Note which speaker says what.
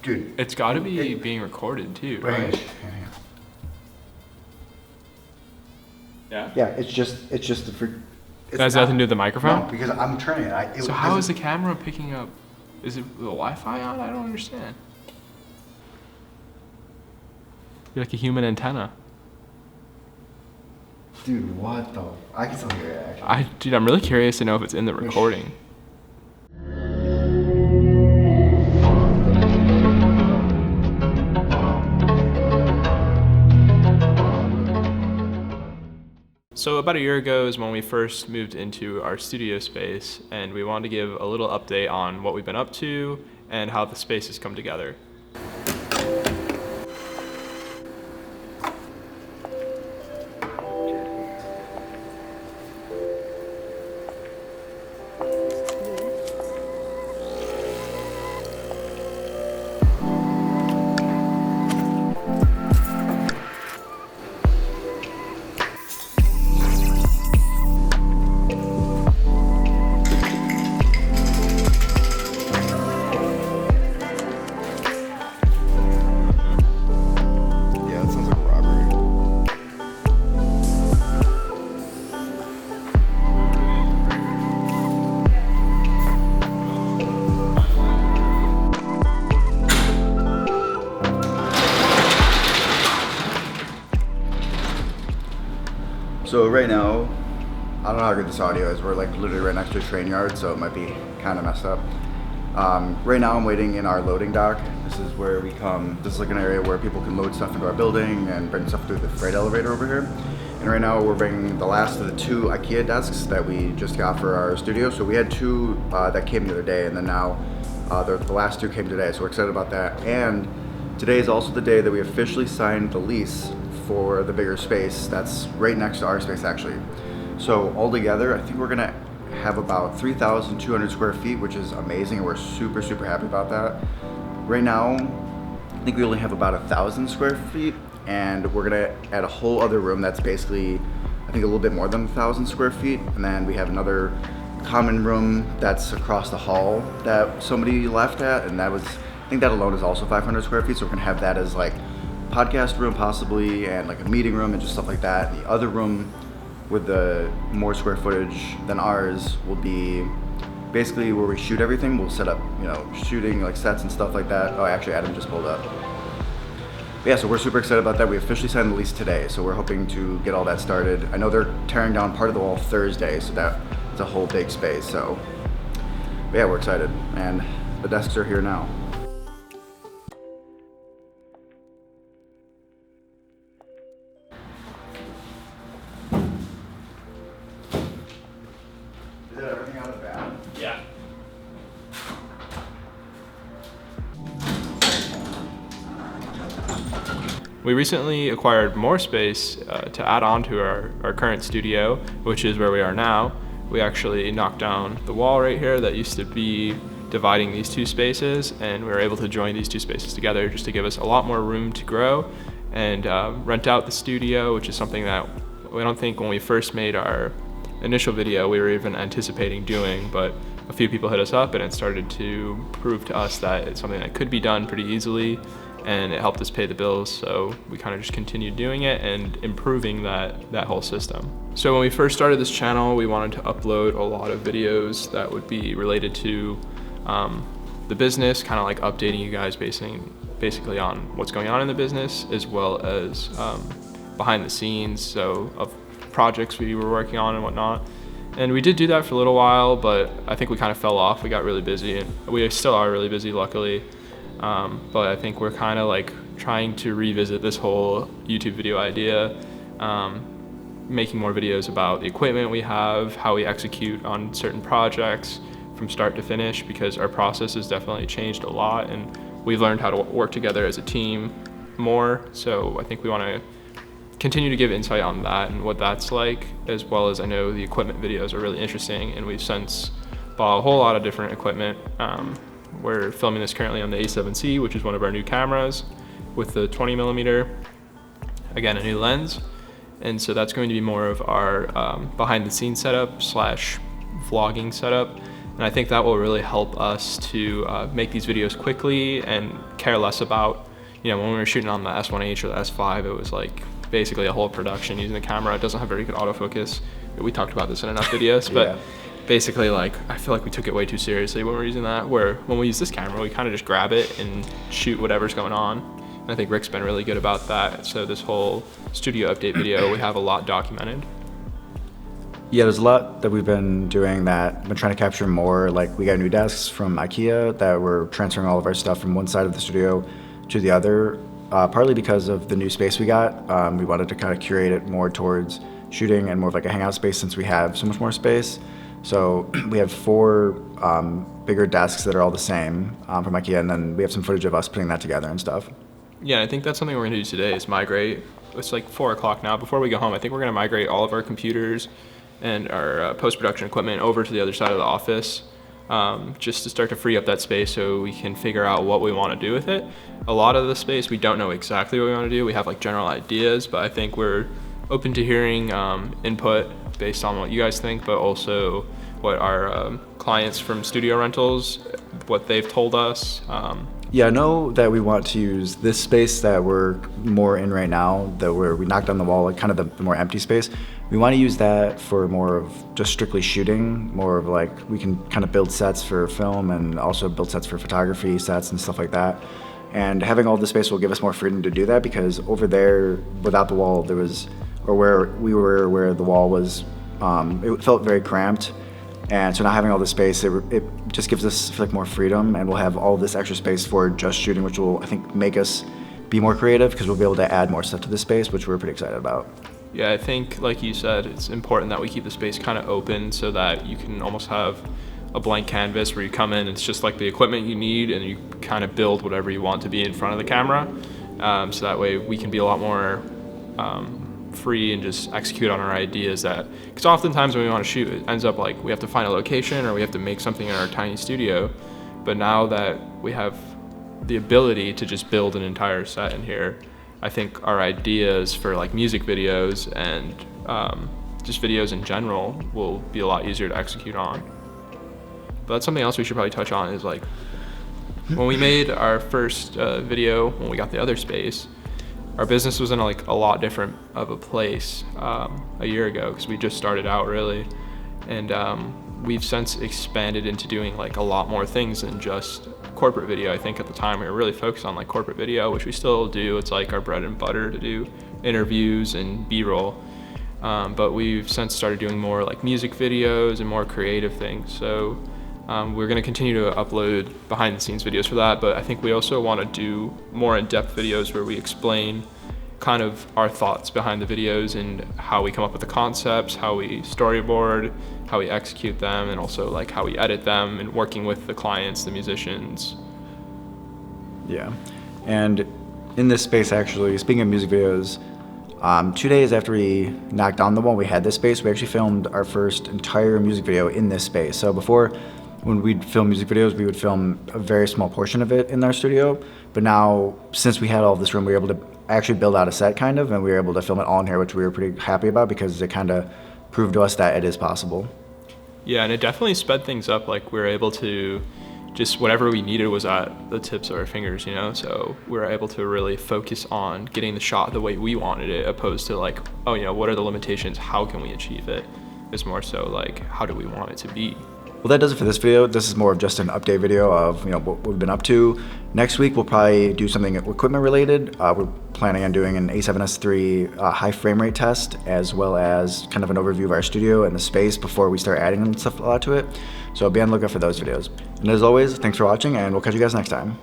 Speaker 1: Dude.
Speaker 2: It's got to be being recorded too, right? Yeah.
Speaker 1: Yeah, it's just the.
Speaker 2: It has nothing to do with the microphone?
Speaker 1: No, because I'm turning it.
Speaker 2: So how is the camera picking up? Is it the Wi-Fi on? I don't understand. You're like a human antenna.
Speaker 1: Dude, what the? I can still hear it actually.
Speaker 2: Dude, I'm really curious to know if it's in the recording. So about a year ago is when we first moved into our studio space, and we wanted to give a little update on what we've been up to and how the space has come together.
Speaker 1: So right now, I don't know how good this audio is. We're like literally right next to a train yard, so it might be kind of messed up. Right now I'm waiting in our loading dock. This is where we come. This is like an area where people can load stuff into our building and bring stuff through the freight elevator over here. And right now we're bringing the last of the 2 IKEA desks that we just got for our studio. So we had 2 that came the other day, and then now the last 2 came today. So we're excited about that. And today is also the day that we officially signed the lease for the bigger space that's right next to our space actually. So altogether, I think we're gonna have about 3,200 square feet, which is amazing, and we're super, super happy about that. Right now, I think we only have about 1,000 square feet, and we're gonna add a whole other room that's basically, I think a little bit more than 1,000 square feet, and then we have another common room that's across the hall that somebody left at, and that was, I think that alone is also 500 square feet, so we're gonna have that as like podcast room possibly, and like a meeting room and just stuff like that. The other room with the more square footage than ours will be basically where we shoot everything. We'll set up, you know, shooting like sets and stuff like that. Oh, actually Adam just pulled up. But yeah, so we're super excited about that. We officially signed the lease today, so we're hoping to get all that started. I know they're tearing down part of the wall Thursday, so that's a whole big space. So but yeah, we're excited, and the desks are here now. Is that everything out of the bag?
Speaker 2: Yeah. We recently acquired more space to add on to our current studio, which is where we are now. We actually knocked down the wall right here that used to be dividing these 2 spaces, and we were able to join these 2 spaces together just to give us a lot more room to grow and rent out the studio, which is something that I don't think when we first made our initial video we were even anticipating doing, but a few people hit us up and it started to prove to us that it's something that could be done pretty easily, and it helped us pay the bills, so we kind of just continued doing it and improving that whole system. So when we first started this channel, we wanted to upload a lot of videos that would be related to the business, kind of like updating you guys basically on what's going on in the business, as well as behind the scenes, so of projects we were working on and whatnot. And we did do that for a little while, but I think we kind of fell off. We got really busy, and we still are really busy, luckily. But I think we're kind of like trying to revisit this whole YouTube video idea, making more videos about the equipment we have, how we execute on certain projects from start to finish, because our process has definitely changed a lot, and we've learned how to work together as a team more. So I think we want to continue to give insight on that and what that's like, as well as I know the equipment videos are really interesting, and we've since bought a whole lot of different equipment. We're filming this currently on the A7C, which is one of our new cameras with the 20mm, again, a new lens. And so that's going to be more of our behind the scenes setup / vlogging setup. And I think that will really help us to make these videos quickly and care less about, when we were shooting on the S1H or the S5, it was like basically a whole production using the camera. It doesn't have very good autofocus. We talked about this in enough videos, but
Speaker 1: Yeah.
Speaker 2: basically, like, I feel like we took it way too seriously when we were using that, where when we use this camera, we kind of just grab it and shoot whatever's going on. And I think Rick's been really good about that. So this whole studio update video, we have a lot documented.
Speaker 1: Yeah, there's a lot that we've been doing that I've been trying to capture more. Like, we got new desks from IKEA that we're transferring all of our stuff from one side of the studio to the other, partly because of the new space we got. We wanted to kind of curate it more towards shooting and more of like a hangout space since we have so much more space. So we have 4 bigger desks that are all the same from IKEA, and then we have some footage of us putting that together and stuff.
Speaker 2: Yeah, I think that's something we're gonna do today is migrate. It's like 4 o'clock now. Before we go home, I think we're gonna migrate all of our computers and our post-production equipment over to the other side of the office, just to start to free up that space so we can figure out what we want to do with it. A lot of the space, we don't know exactly what we want to do. We have like general ideas, but I think we're open to hearing input based on what you guys think, but also what our clients from studio rentals, what they've told us.
Speaker 1: Yeah, I know that we want to use this space that we're more in right now, we knocked down the wall, like kind of the more empty space. We want to use that for more of just strictly shooting, more of like we can kind of build sets for film and also build sets for photography sets and stuff like that. And having all the space will give us more freedom to do that, because over there, without the wall, there was, or where we were, where the wall was, it felt very cramped. And so now having all this space, it just gives us, I feel like, more freedom, and we'll have all this extra space for just shooting, which will, I think, make us be more creative, because we'll be able to add more stuff to this space, which we're pretty excited about.
Speaker 2: Yeah, I think, like you said, it's important that we keep the space kind of open so that you can almost have a blank canvas where you come in, it's just like the equipment you need, and you kind of build whatever you want to be in front of the camera. So that way we can be a lot more free and just execute on our ideas. That, because oftentimes when we want to shoot, it ends up like we have to find a location or we have to make something in our tiny studio. But now that we have the ability to just build an entire set in here, I think our ideas for like music videos and just videos in general will be a lot easier to execute on. But that's something else we should probably touch on, is like when we made our first video, when we got the other space, our business was in a lot different of a place a year ago, because we just started out really. And we've since expanded into doing like a lot more things than just corporate video. I think at the time we were really focused on like corporate video, which we still do. It's like our bread and butter to do interviews and B-roll. But we've since started doing more like music videos and more creative things. So we're going to continue to upload behind the scenes videos for that, but I think we also want to do more in-depth videos where we explain kind of our thoughts behind the videos and how we come up with the concepts, how we storyboard, how we execute them, and also like how we edit them, and working with the clients, the musicians.
Speaker 1: Yeah, and in this space, actually, speaking of music videos, 2 days after we knocked down the wall, we had this space, we actually filmed our first entire music video in this space. So before, when we'd film music videos, we would film a very small portion of it in our studio. But now, since we had all this room, we were able to actually build out a set kind of, and we were able to film it all in here, which we were pretty happy about, because it kind of proved to us that it is possible.
Speaker 2: Yeah, and it definitely sped things up. Like we were able to just whatever we needed was at the tips of our fingers, so we were able to really focus on getting the shot the way we wanted it, opposed to like, what are the limitations, how can we achieve it? It's more so like, how do we want it to be?
Speaker 1: Well, that does it for this video. This is more of just an update video of what we've been up to. Next week we'll probably do something equipment related. We're planning on doing an A7S III high frame rate test, as well as kind of an overview of our studio and the space before we start adding stuff a lot to it. So be on the lookout for those videos. And as always, thanks for watching, and we'll catch you guys next time.